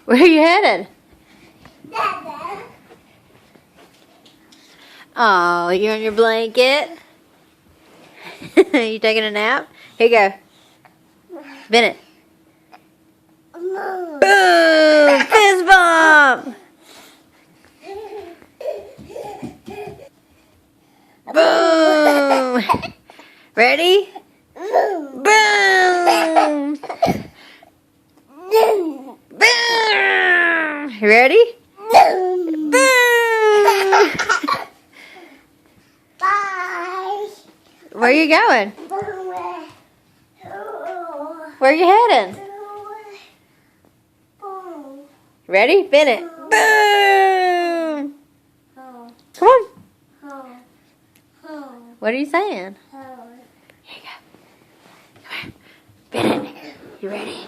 Where are you headed? Oh, you're on your blanket? You taking a nap? Here you go. Bennett. Boom! Fist bump! Boom! Ready? Boom! Boom! Ready? Boom! Bye. Where are you going? Where are you heading? Ready? Bennett. Boom! Come on. What are you saying? Here you go. Come here. Bennett, you ready?